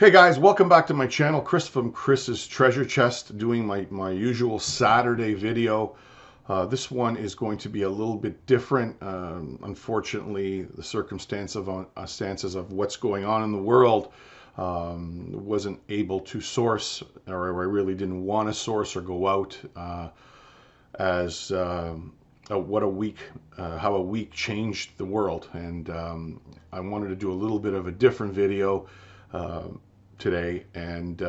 Hey guys, welcome back to my channel. Chris from Chris's Treasure Chest, doing my usual Saturday video. This one is going to be a little bit different. Unfortunately, the circumstances of what's going on in the world wasn't able to source, or I really didn't want to source or go out as what a week, how a week changed the world, and I wanted to do a little bit of a different video today, and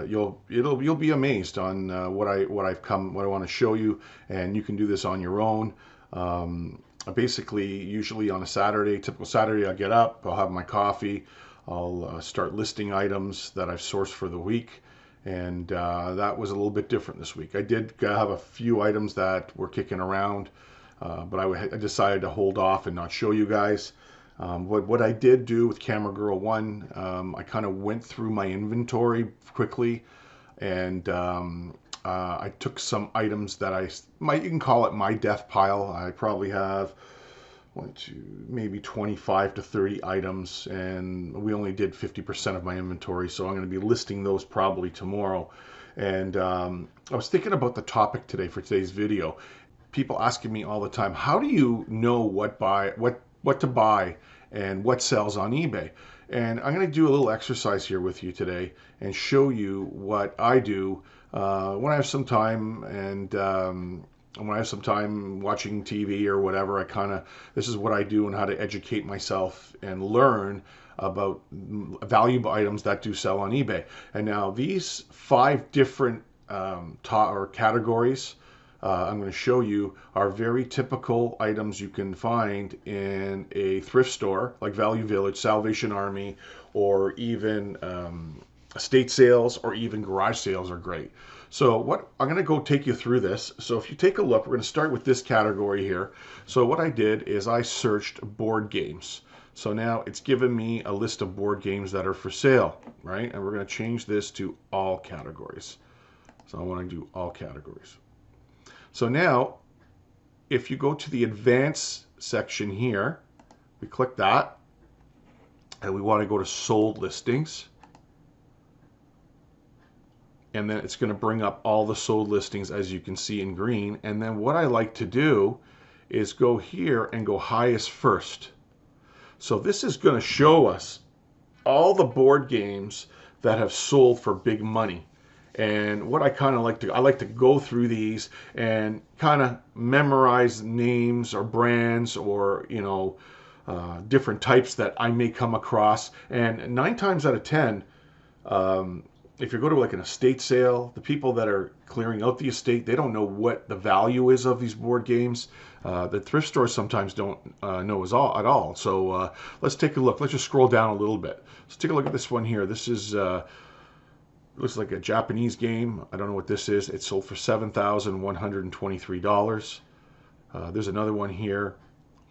you'll be amazed on what I want to show you, and you can do this on your own. Basically, usually on a Saturday, typical Saturday, I'll get up, I'll have my coffee, I'll start listing items that I've sourced for the week, and that was a little bit different this week. I did have a few items that were kicking around, but I decided to hold off and not show you guys. What I did do with Camera Girl 1, I kind of went through my inventory quickly, and I took some items that you can call it my death pile. I probably have maybe 25 to 30 items, and we only did 50% of my inventory, so I'm going to be listing those probably tomorrow. And I was thinking about the topic today for today's video. People asking me all the time, how do you know what to buy and what sells on eBay? And I'm going to do a little exercise here with you today and show you what I do when I have some time, and when I have some time watching TV or whatever. This is what I do and how to educate myself and learn about valuable items that do sell on eBay. And now these 5 different categories I'm going to show you are very typical items you can find in a thrift store like Value Village, Salvation Army, or even estate sales, or even garage sales are great. So I'm going to go take you through this. So if you take a look, we're going to start with this category here. So what I did is I searched board games. So now it's given me a list of board games that are for sale, right? And we're going to change this to all categories. So I want to do all categories. So now, if you go to the advanced section here, we click that, and we want to go to sold listings. And then it's going to bring up all the sold listings, as you can see in green. And then what I like to do is go here and go highest first. So this is going to show us all the board games that have sold for big money. And what I like to go through these and kind of memorize names or brands, or different types that I may come across. And 9 times out of 10, if you go to like an estate sale, the people that are clearing out the estate, they don't know what the value is of these board games. The thrift stores sometimes don't know at all. So let's take a look. Let's just scroll down a little bit. Let's take a look at this one here. This is looks like a Japanese game. I don't know what this is. It sold for $7,123. There's another one here,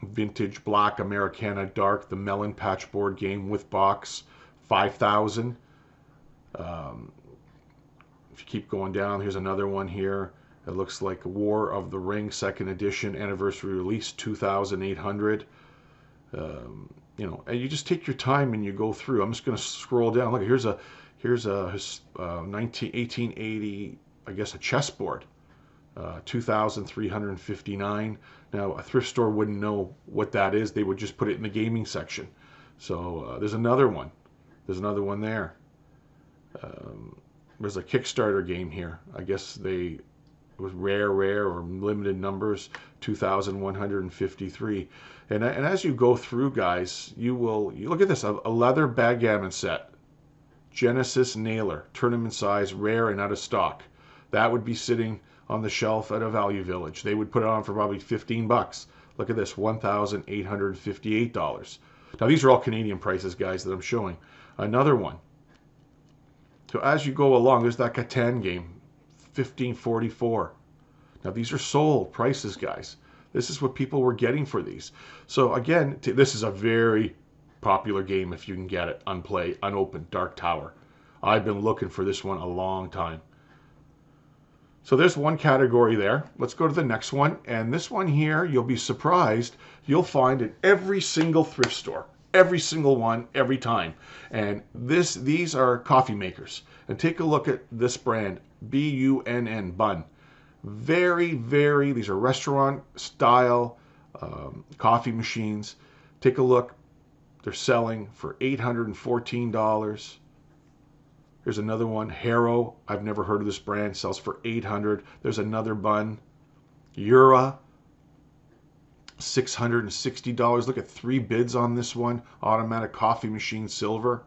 vintage black Americana dark, the Melon Patch board game with box, $5,000. If you keep going down, here's another one here. It looks like War of the Ring 2nd edition anniversary release, $2,800. And you just take your time and you go through. I'm just going to scroll down. Look, here's a 1880, I guess, a chessboard, $2,359. Now, a thrift store wouldn't know what that is. They would just put it in the gaming section. So there's another one. There's another one there. There's a Kickstarter game here. I guess it was rare or limited numbers, 2,153. And as you go through, guys, you look at this, a leather backgammon set. Genesis Nailer, tournament size, rare and out of stock. That would be sitting on the shelf at a Value Village. They would put it on for probably 15 bucks. Look at this, $1,858. Now these are all Canadian prices, guys, that I'm showing. Another one. So as you go along, there's that Catan game, $1,544. Now these are sold prices, guys. This is what people were getting for these. So again, this is a very popular game if you can get it, unplayed, unopened, Dark Tower. I've been looking for this one a long time. So there's one category there. Let's go to the next one. And this one here, you'll be surprised, you'll find in every single thrift store. Every single one, every time. And these are coffee makers. And take a look at this brand, BUNN, Bun. These are restaurant style coffee machines. Take a look. They're selling for $814. Here's another one, Harrow. I've never heard of this brand. Sells for $800. There's another Bun. Ura, $660. Look at 3 bids on this one. Automatic coffee machine, silver.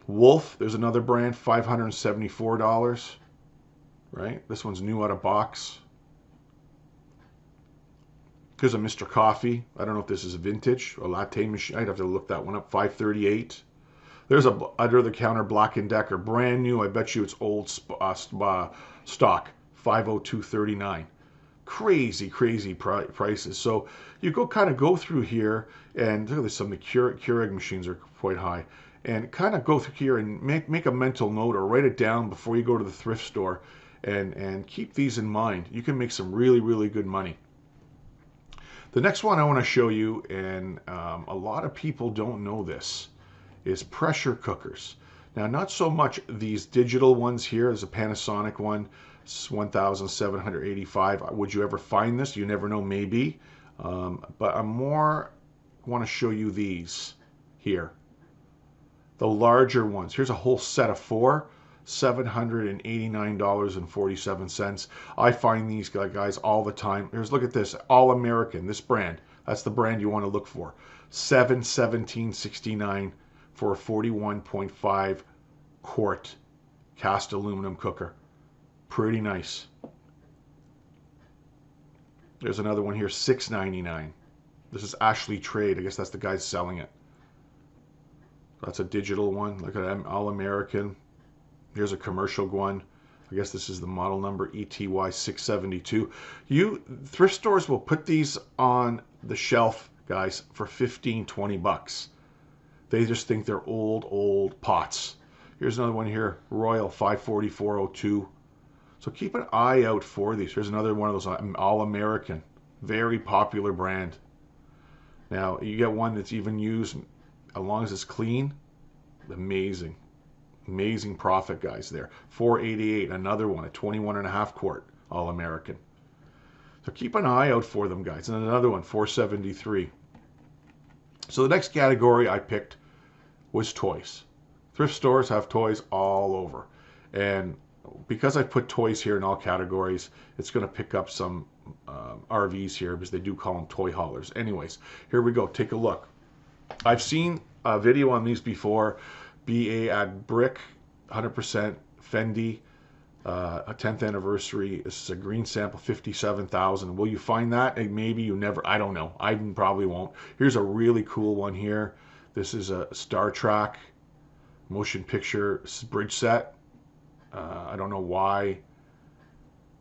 Wolf, there's another brand, $574. Right? This one's new out of box. Here's a Mr. Coffee. I don't know if this is a vintage or latte machine. I'd have to look that one up. $538. There's a under-the-counter Black & Decker, brand new. I bet you it's old stock, $502.39. Crazy prices. So you go through here, and look at this, some of the Keurig machines are quite high, and kind of go through here and make a mental note or write it down before you go to the thrift store, and keep these in mind. You can make some really good money. The next one I want to show you, and a lot of people don't know this, is pressure cookers. Now, not so much these digital ones here. There's a Panasonic one, $1,785. Would you ever find this? You never know, maybe. But I want to show you these here. The larger ones. Here's a whole set of 4, $789.47. I find these guys all the time. Look at this, All American, this brand. That's the brand you want to look for. $717.69 for a 41.5 quart cast aluminum cooker. Pretty nice. There's another one here, $6.99. This is Ashley Trade. I guess that's the guy selling it. That's a digital one. Look at them, All American. Here's a commercial one. I guess this is the model number, ETY 672. Thrift stores will put these on the shelf, guys, for $15-20. They just think they're old pots. Here's another one here, Royal 544.02. So keep an eye out for these. Here's another one of those, All American, very popular brand. Now you get one that's even used, as long as it's clean, amazing profit, guys. There, $488. Another one, a 21.5 quart, All American. So keep an eye out for them, guys. And another one, $473. So the next category I picked was toys. Thrift stores have toys all over, and because I put toys here in all categories, it's going to pick up some RVs here, because they do call them toy haulers. Anyways, here we go. Take a look. I've seen a video on these before. BA at Brick, 100% Fendi, a 10th anniversary. This is a green sample, $57,000. Will you find that? And maybe you never. I don't know. I probably won't. Here's a really cool one here. This is a Star Trek motion picture bridge set. I don't know why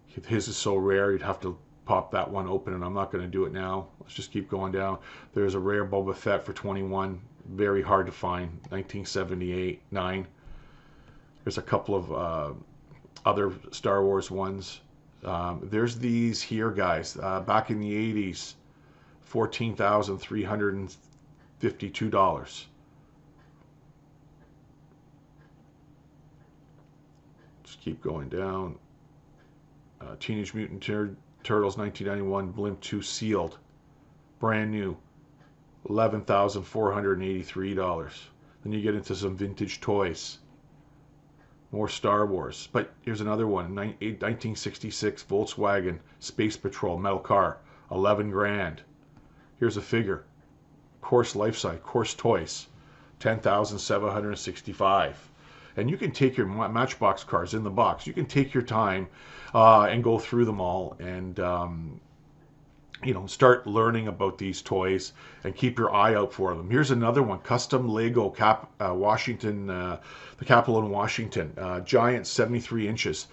his is so rare. You'd have to pop that one open, and I'm not going to do it now. Let's just keep going down. There's a rare Boba Fett for $21. Very hard to find, 1978-9. There's a couple of other Star Wars ones. There's these here, guys. Back in the 80s, $14,352. Just keep going down. Teenage Mutant Turtles 1991 Blimp 2 sealed. Brand new. $11,483. Then you get into some vintage toys. More Star Wars. But here's another one. 1966 Volkswagen Space Patrol metal car. 11 grand. Here's a figure. Course life size. Course toys. 10,765. And you can take your Matchbox cars in the box. You can take your time and go through them all, and start learning about these toys, and keep your eye out for them. Here's another one, custom Lego Washington, the Capitol in Washington, giant, 73 inches,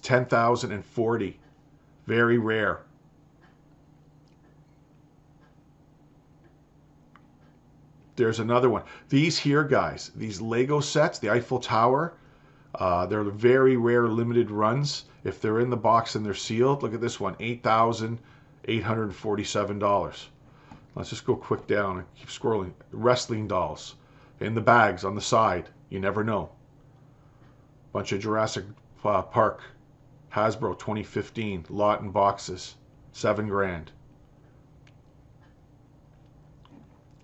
10,040, very rare. There's another one. These here, guys, these Lego sets, the Eiffel Tower, they're very rare, limited runs. If they're in the box and they're sealed, look at this one, $8,847. Let's just go quick down and keep scrolling. Wrestling dolls in the bags on the side. You never know. Bunch of Jurassic Park, Hasbro 2015, lot in boxes, $7,000.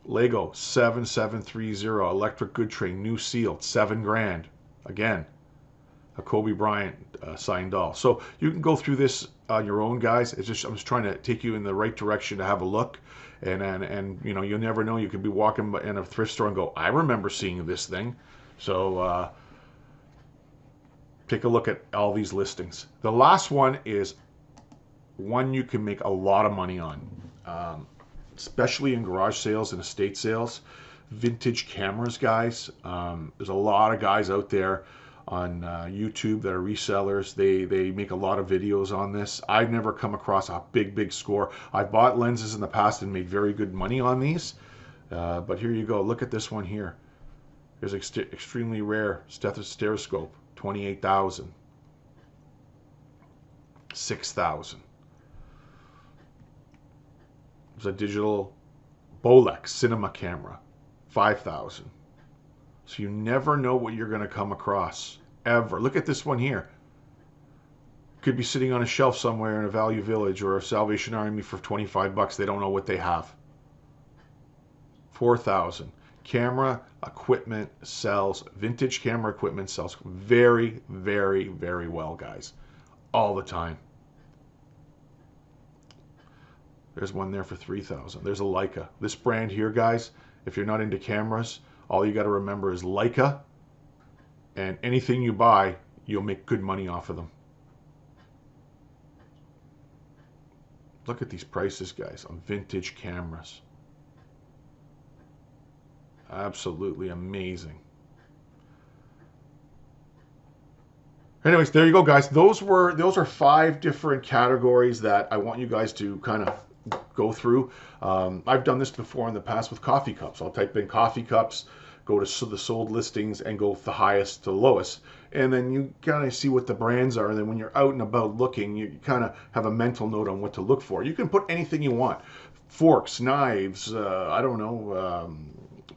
Lego 7730 Electric Good Train, new sealed, $7,000. Again, a Kobe Bryant signed doll. So you can go through this on your own, guys. I'm just trying to take you in the right direction to have a look. And you know, you never know. You could be walking in a thrift store and go, I remember seeing this thing. So take a look at all these listings. The last one is one you can make a lot of money on, especially in garage sales and estate sales. Vintage cameras, guys. There's a lot of guys out there on YouTube that are resellers. They make a lot of videos on this. I've never come across a big score. I've bought lenses in the past and made very good money on these. But here you go. Look at this one here. There's extremely rare stereoscope, 28,000, 6,000. There's a digital Bolex cinema camera, 5,000. So you never know what you're going to come across, ever. Look at this one here. Could be sitting on a shelf somewhere in a Value Village or a Salvation Army for 25 bucks. They don't know what they have. 4,000. Camera equipment sells, vintage camera equipment sells very well, guys. All the time. There's one there for 3,000. There's a Leica. This brand here, guys, if you're not into cameras, all you got to remember is Leica, and anything you buy, you'll make good money off of them. Look at these prices, guys, on vintage cameras. Absolutely amazing. Anyways, there you go, guys. Those are 5 different categories that I want you guys to kind of go through. I've done this before in the past with coffee cups. I'll type in coffee cups, go to the sold listings, and go the highest to the lowest. And then you kind of see what the brands are. And then when you're out and about looking, you kind of have a mental note on what to look for. You can put anything you want. Forks, knives, I don't know,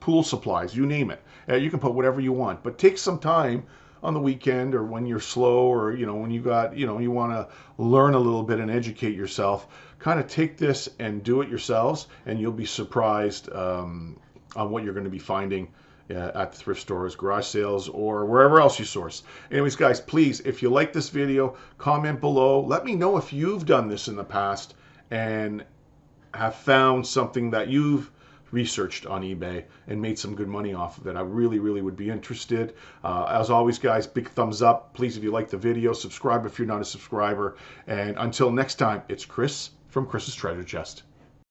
pool supplies, you name it. You can put whatever you want. But take some time on the weekend or when you're slow, or when you got you want to learn a little bit and educate yourself. Kind of take this and do it yourselves, and you'll be surprised on what you're going to be finding at the thrift stores, garage sales, or wherever else you source. Anyways, guys, please, if you like this video, comment below. Let me know if you've done this in the past and have found something that you've researched on eBay and made some good money off of it. I really would be interested. As always, guys, big thumbs up. Please, if you like the video, subscribe if you're not a subscriber. And until next time, it's Chris from Chris's Treasure Chest.